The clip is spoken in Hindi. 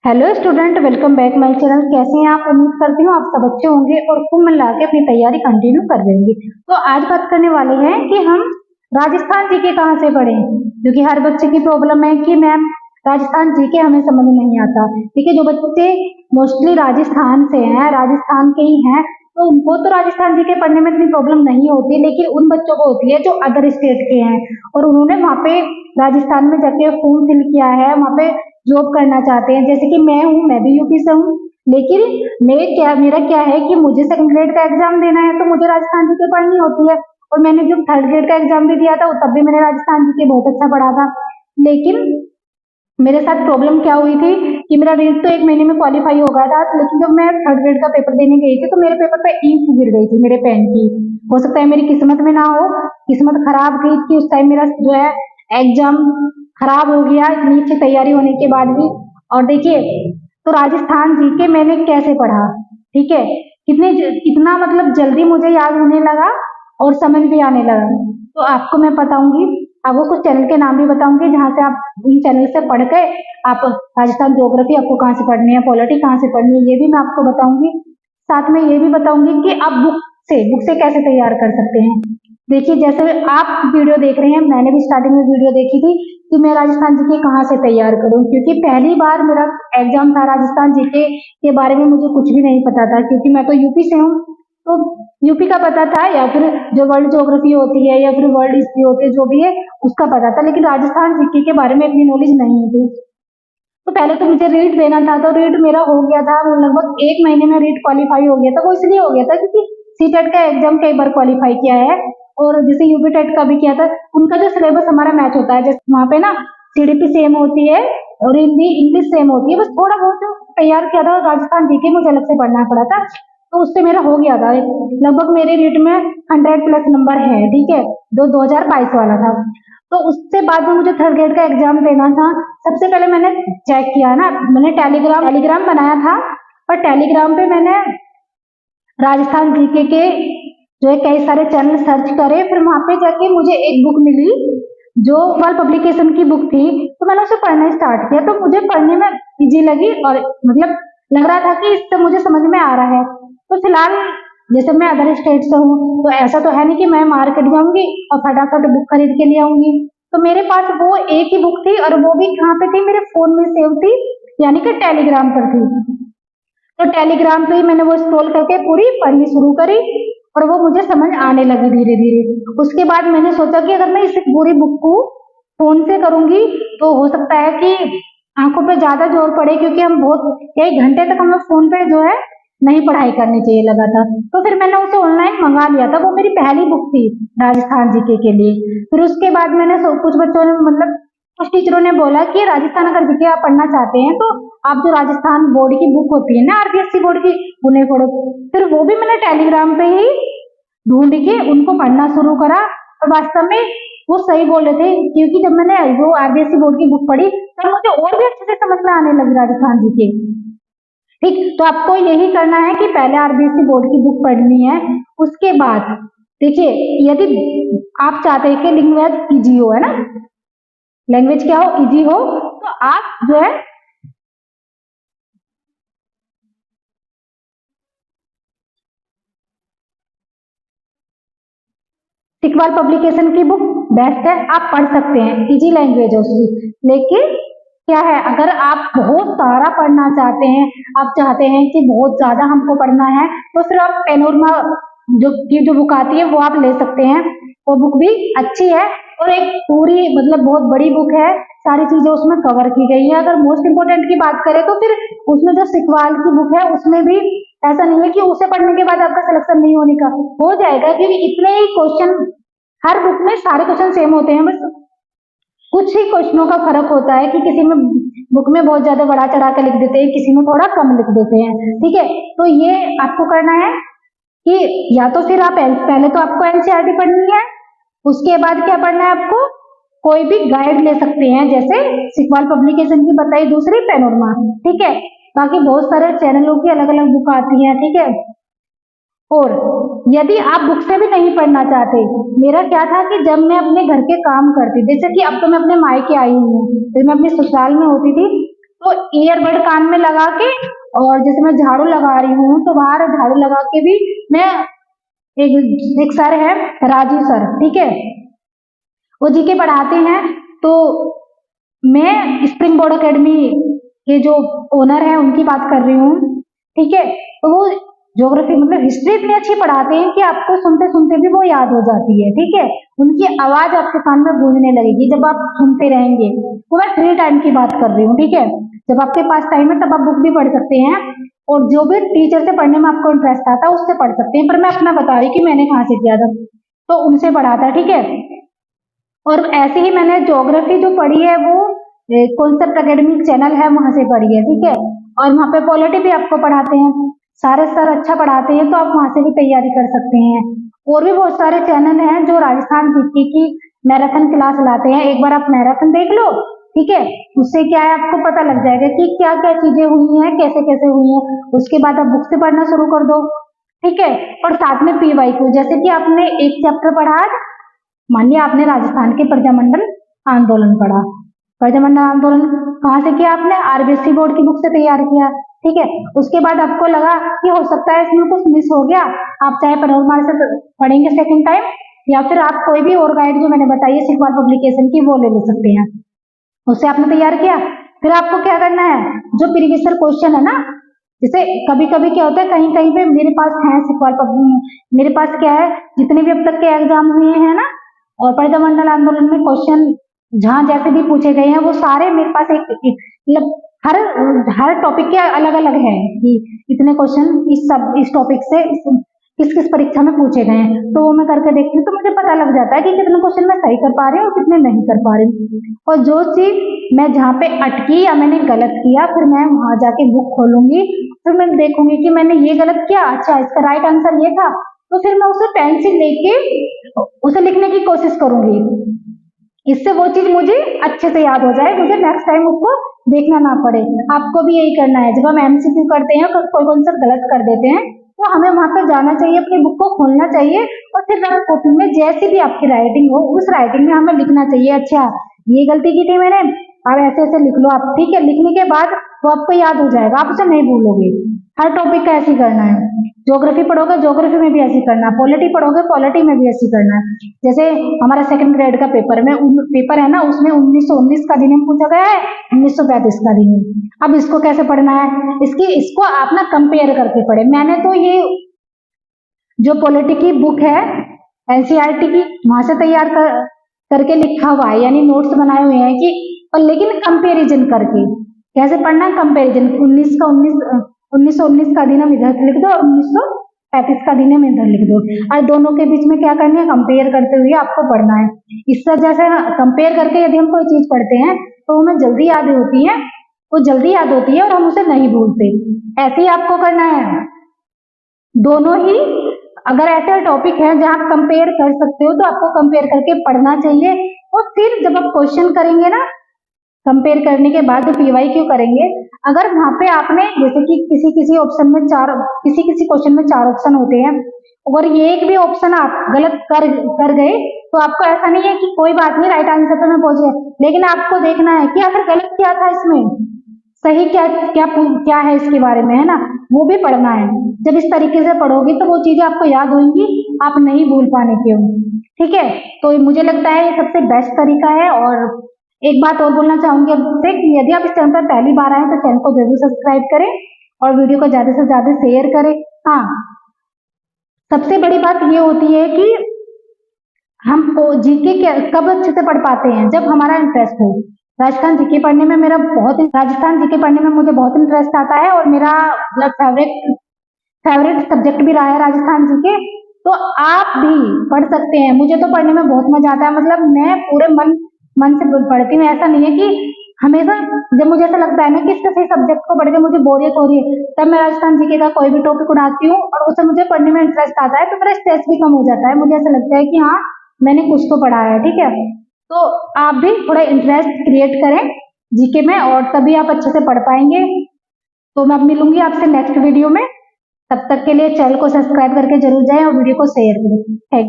Hello student, welcome back my channel. कैसे हैं आप? उम्मीद करती हूँ आप सब अच्छे होंगे और खूब मन लगा के अपनी तैयारी कंटिन्यू कर देंगे। तो आज बात करने वाले हैं कि हम राजस्थान जीके कहाँ से पढ़ें, क्योंकि हर बच्चे की प्रॉब्लम है कि मैम राजस्थान जीके हमें समझ नहीं आता। ठीक है, जो बच्चे मोस्टली राजस्थान से हैं, राजस्थान के ही हैं, तो उनको तो राजस्थान जीके पढ़ने में इतनी प्रॉब्लम नहीं होती, लेकिन उन बच्चों को होती है जो अदर स्टेट के हैं और उन्होंने वहाँ पे राजस्थान में जाके फॉर्म फिल किया है, वहाँ पे जॉब करना चाहते हैं। जैसे कि मैं हूँ, मैं भी यूपी से हूँ, लेकिन मेरा क्या है कि मुझे सेकंड ग्रेड का एग्जाम देना है, तो मुझे राजस्थान जीके पढ़नी होती है। और मैंने जब थर्ड ग्रेड का एग्जाम भी दिया था तब भी मैंने राजस्थान जीके बहुत अच्छा पढ़ा था। लेकिन मेरे साथ प्रॉब्लम क्या हुई थी कि मेरा रीट तो 1 महीने में क्वालिफाई हो गया था, लेकिन जब मैं थर्ड ग्रेड का पेपर देने गई थी तो मेरे पेपर पे इंक गिर गई थी, मेरे पेन की। हो सकता है मेरी किस्मत में ना हो, किस्मत खराब थी कि उस टाइम मेरा जो है एग्जाम खराब हो गया, इतनी अच्छी तैयारी होने के बाद भी। और देखिए, तो राजस्थान जीके मैंने कैसे पढ़ा, ठीक है, कितना मतलब जल्दी मुझे याद होने लगा और समझ भी आने लगा। तो आपको मैं बताऊंगी, आपको कुछ चैनल के नाम भी बताऊंगी जहां से आप इन चैनल से पढ़ के आप राजस्थान ज्योग्राफी आपको कहाँ से पढ़नी है, पॉलिटी कहाँ से पढ़नी है, ये भी मैं आपको बताऊंगी। साथ में ये भी बताऊंगी कि आप बुक से कैसे तैयार कर सकते हैं। देखिए, जैसे आप वीडियो देख रहे हैं, मैंने भी स्टार्टिंग में वीडियो देखी थी कि मैं राजस्थान जीके कहाँ से तैयार करूं, क्योंकि पहली बार मेरा एग्जाम था राजस्थान जीके के बारे में, मुझे कुछ भी नहीं पता था, क्योंकि मैं तो यूपी से हूँ। तो यूपी का पता था, या फिर जो वर्ल्ड ज्योग्राफी होती है या फिर वर्ल्ड हिस्ट्री होती है, जो भी है उसका पता था, लेकिन राजस्थान जीके के बारे में इतनी नॉलेज नहीं थी। तो पहले तो मुझे रीट देना था, तो रीट मेरा हो गया था, लगभग 1 महीने में रीट क्वालिफाई हो गया था। वो इसलिए हो गया था क्योंकि सीटेट का एग्जाम कई बार क्वालिफाई किया है, और जैसे यूपी टेट का भी किया था। उनका जो सिलेबस हमारा मैच होता है, जैसे वहाँ पे ना सीडीपी सेम होती है और हिंदी इंग्लिश सेम होती है, बस थोड़ा बहुत जो तैयार किया था राजस्थान जीके मुझे अलग से पढ़ना पड़ा था, तो उससे मेरा हो गया था। लगभग मेरे रीट में 100+ नंबर है, ठीक है, जो 2022 वाला था। तो उससे बाद में मुझे थर्ड ग्रेड का एग्जाम देना था। सबसे पहले मैंने चेक किया ना, मैंने टेलीग्राम बनाया था, और टेलीग्राम पे मैंने राजस्थान जीके के जो है कई सारे चैनल सर्च करे, फिर वहां पे जाके मुझे एक बुक मिली जो वाल पब्लिकेशन की बुक थी, तो मैंने उसे पढ़ना स्टार्ट किया। तो मुझे पढ़ने में इजी लगी और मतलब लग रहा था कि इससे मुझे समझ में आ रहा है। तो फिलहाल जैसे मैं अदर स्टेट से हूँ, तो ऐसा तो है नहीं कि मैं मार्केट जाऊंगी और फटाफट बुक खरीद के ले आऊंगी। तो मेरे पास वो एक ही बुक थी, और वो भी कहाँ पे थी, मेरे फोन में सेव थी, यानी कि टेलीग्राम पर थी। तो टेलीग्राम पे ही मैंने वो स्क्रॉल करके पूरी पढ़नी शुरू करी, और वो मुझे समझ आने लगी धीरे धीरे। उसके बाद मैंने सोचा कि अगर मैं इस पूरी बुक को फोन से करूंगी तो हो सकता है कि आंखों पे ज्यादा जोर पड़े, क्योंकि हम बहुत 1 घंटे तक हमें फोन पे जो है नहीं पढ़ाई करनी चाहिए लगातार। तो फिर मैंने उसे ऑनलाइन मंगा लिया था, वो मेरी पहली बुक थी राजस्थान जीके के लिए। फिर उसके बाद मैंने कुछ बच्चों ने मतलब कुछ टीचरों ने बोला कि राजस्थान अगर जीके आप पढ़ना चाहते हैं तो आप जो राजस्थान बोर्ड की बुक होती है ना, आरबीएससी बोर्ड की, उन्हें पढ़ो। फिर वो भी मैंने टेलीग्राम पे ही ढूंढ के उनको पढ़ना शुरू करा, और वास्तव में वो सही बोल रहे थे, क्योंकि जब मैंने वो आरबीएससी बोर्ड की बुक पढ़ी तब मुझे और भी अच्छे से समझ में आने लगी राजस्थान जीके। ठीक, तो आपको यही करना है कि पहले आरबीएससी बोर्ड की बुक पढ़नी है। उसके बाद देखिए, यदि आप चाहते हैं कि लैंग्वेज इजी हो, है ना, लैंग्वेज क्या हो, इजी हो, तो आप जो है टिकवाल पब्लिकेशन की बुक बेस्ट है, आप पढ़ सकते हैं, इजी लैंग्वेज है उसकी। लेकिन क्या है, अगर आप बहुत सारा पढ़ना चाहते हैं, आप चाहते हैं कि बहुत ज्यादा हमको पढ़ना है, तो फिर आप पेनोरमा जो बुक आती है वो आप ले सकते हैं। वो बुक भी अच्छी है, और एक पूरी मतलब बहुत बड़ी बुक है, सारी चीजें उसमें कवर की गई है। अगर मोस्ट इंपोर्टेंट की बात करें तो फिर उसमें जो सिकवाल की बुक है उसमें भी ऐसा नहीं है कि उसे पढ़ने के बाद आपका सिलेक्शन नहीं होने का, हो जाएगा, क्योंकि इतने ही क्वेश्चन, हर बुक में सारे क्वेश्चन सेम होते हैं, बस कुछ ही क्वेश्चनों का फर्क होता है कि किसी में बुक में बहुत ज्यादा बड़ा चढ़ा के लिख देते हैं, किसी में थोड़ा कम लिख देते हैं। ठीक है, तो ये आपको करना है कि या तो फिर आप पहले तो आपको एनसीईआरटी पढ़नी है, उसके बाद क्या पढ़ना है आपको, कोई भी गाइड ले सकते हैं, जैसे सिकवाल पब्लिकेशन की बताई, दूसरी पेनोरमा। ठीक है, बाकी बहुत सारे चैनलों की अलग अलग बुक आती हैं। ठीक है, और यदि आप बुक से भी नहीं पढ़ना चाहते, मेरा क्या था कि जब मैं अपने घर के काम करती, जैसे कि अब तो मैं अपने मायके आई हूँ, जब मैं अपने ससुराल में होती थी तो ईयरबड कान में लगा के, और जैसे मैं झाड़ू लगा रही हूँ तो बाहर झाड़ू लगा के भी मैं, एक सर है राजीव सर, ठीक है, वो जीके पढ़ाते हैं। तो मैं स्प्रिंग बोर्ड एकेडमी के जो ओनर है उनकी बात कर रही हूँ, ठीक है। तो वो ज्योग्राफी मतलब हिस्ट्री इतनी अच्छी पढ़ाते हैं कि आपको सुनते सुनते भी वो याद हो जाती है, ठीक है। उनकी आवाज आपके कान में गूंजने लगेगी जब आप सुनते रहेंगे। तो मैं फ्री टाइम की बात कर रही हूँ, ठीक है। जब आपके पास टाइम है तब आप बुक भी पढ़ सकते हैं, और जो भी टीचर से पढ़ने में आपको इंटरेस्ट आता है उससे पढ़ सकते हैं। पर मैं अपना बता रही कि मैंने कहाँ से किया था, तो उनसे पढ़ा था, ठीक है। और ऐसे ही मैंने ज्योग्राफी जो पढ़ी है वो कॉन्सेप्ट एकेडमिक चैनल है वहां से पढ़ी है, ठीक है। और वहाँ पे पॉलिटी भी आपको पढ़ाते हैं, सारे सर अच्छा पढ़ाते हैं, तो आप वहां से भी तैयारी कर सकते हैं। और भी बहुत सारे चैनल हैं जो राजस्थान जीके की मैराथन क्लास लाते हैं, एक बार आप मैराथन देख लो, ठीक है। उससे क्या है आपको पता लग जाएगा कि क्या क्या चीजें हुई हैं, कैसे कैसे हुई हैं। उसके बाद आप बुक से पढ़ना शुरू कर दो, ठीक है। और साथ में PYQ, जैसे कि आपने एक चैप्टर पढ़ा, मान लिया आपने राजस्थान के प्रजामंडल आंदोलन पढ़ा, प्रजामंडल आंदोलन कहाँ से किया आपने, RBSC बोर्ड की बुक से तैयार किया, ठीक है। उसके बाद आपको लगा कि हो सकता है इसमें कुछ मिस हो गया, आप चाहे पनोरमा से पढ़ेंगे सेकंड टाइम, या फिर आप कोई भी और गाइड जो मैंने बताई है सिखवाल पब्लिकेशन की वो ले सकते हैं, उससे आपने तैयार किया। फिर आपको क्या करना है, जो प्रीवियस ईयर क्वेश्चन है ना, जैसे कभी कभी क्या होता है कहीं कहीं पे मेरे पास है सिखवाल मेरे पास क्या है, जितने भी अब तक के एग्जाम हुए हैं ना, और प्रजामंडल आंदोलन में क्वेश्चन जहां जैसे भी पूछे गए हैं वो सारे मेरे पास एक मतलब हर टॉपिक के अलग अलग है कि इतने क्वेश्चन इस टॉपिक से किस किस परीक्षा में पूछे गए हैं। तो वो मैं करके देखती हूँ तो मुझे पता लग जाता है कि कितने क्वेश्चन मैं सही कर पा रही हूँ और कितने नहीं कर पा रही हूँ। और जो चीज मैं जहाँ पे अटकी या मैंने गलत किया, फिर मैं वहां जाके बुक खोलूंगी, फिर मैं देखूंगी कि मैंने ये गलत किया, अच्छा इसका राइट आंसर ये था, तो फिर मैं उसे पेंसिल लेके उसे लिखने की कोशिश करूंगी। इससे वो चीज मुझे अच्छे से याद हो जाए, मुझे नेक्स्ट टाइम उसको देखना ना पड़े। आपको भी यही करना है, जब हम MCQ करते हैं कोई कॉन्सेप्ट गलत कर देते हैं तो हमें वहां पर जाना चाहिए, अपनी बुक को खोलना चाहिए, और फिर रफ कॉपी में जैसी भी आपकी राइटिंग हो उस राइटिंग में हमें लिखना चाहिए, अच्छा ये गलती की थी मैंने, अब ऐसे ऐसे लिख लो आप, ठीक है। लिखने के बाद वो आपको याद हो जाएगा, आप उसे नहीं भूलोगे। हर टॉपिक का ऐसे करना है, ज्योग्राफी पढ़ोगे ज्योग्राफी में भी ऐसे करना, पॉलिटी पढ़ोगे पॉलिटी में भी ऐसे करना। जैसे हमारा सेकंड ग्रेड का पेपर है ना, उसमें 1919 का अधिनियम पूछा गया है, 1935 का अधिनियम। अब इसको कैसे पढ़ना है, इसको आप ना कंपेयर करके पढ़े। मैंने तो ये जो पॉलिटी की बुक है NCERT की, वहां से तैयार करके लिखा हुआ है, यानी नोट्स बनाए हुए हैं कि, और लेकिन कंपेरिजन करके कैसे पढ़ना, कंपेरिजन 1919 का अधिनियम इधर लिख दो और 1935 का अधिनियम इधर लिख दो, और दोनों के बीच में क्या करनी है, कंपेयर करते हुए आपको पढ़ना है। इस वजह से कंपेयर करके यदि हम कोई चीज पढ़ते हैं तो हमें जल्दी याद होती है, वो जल्दी याद होती है और हम उसे नहीं भूलते। ऐसे ही आपको करना है दोनों ही। अगर ऐसे टॉपिक है जहां आप कंपेयर कर सकते हो तो आपको कंपेयर करके पढ़ना चाहिए, और फिर जब आप क्वेश्चन करेंगे ना, कंपेयर करने के बाद PYQ करेंगे, अगर वहां पे आपने जैसे कि किसी ऑप्शन में किसी क्वेश्चन में 4 ऑप्शन होते हैं, अगर ये एक भी ऑप्शन आप गलत कर गए तो आपको ऐसा नहीं है कि कोई बात नहीं राइट आंसर पे मैं पहुंच गया, लेकिन आपको देखना है कि आखिर गलत क्या था इसमें, सही क्या क्या क्या है इसके बारे में, है ना, वो भी पढ़ना है। जब इस तरीके से पढ़ोगे तो वो चीजें आपको याद होंगी, आप नहीं भूल पाने के हो, ठीक है। तो मुझे लगता है ये सबसे बेस्ट तरीका है। और एक बात और बोलना चाहूंगी आपसे कि यदि आप इस चैनल पर पहली बार आए तो चैनल को जरूर सब्सक्राइब करें और वीडियो को ज्यादा से ज्यादा शेयर करें। हाँ, सबसे बड़ी बात ये होती है कि हम जीके कब अच्छे से पढ़ पाते हैं, जब हमारा इंटरेस्ट हो। राजस्थान जीके पढ़ने में मुझे बहुत इंटरेस्ट आता है, और मेरा फेवरेट सब्जेक्ट भी रहा है राजस्थान जीके। तो आप भी पढ़ सकते हैं, मुझे तो पढ़ने में बहुत मजा आता है, मतलब मैं पूरे मन से पढ़ती हूँ। ऐसा नहीं है कि हमेशा जब मुझे ऐसा लगता है ना कि किसी सब्जेक्ट को पढ़ के मुझे बोरियत हो रही है, तब मैं राजस्थान जीके का कोई भी टॉपिक उठाती हूँ और उसे मुझे पढ़ने में इंटरेस्ट आता है, तो मेरा स्ट्रेस भी कम हो जाता है। मुझे ऐसा लगता है कि हाँ मैंने कुछ तो पढ़ा है, ठीक है। तो आप भी थोड़ा इंटरेस्ट क्रिएट करें जीके में, और तभी आप अच्छे से पढ़ पाएंगे। तो मैं अब मिलूंगी आपसे नेक्स्ट वीडियो में, तब तक के लिए चैनल को सब्सक्राइब करके जरूर जाएं और वीडियो को शेयर करें। Thank you.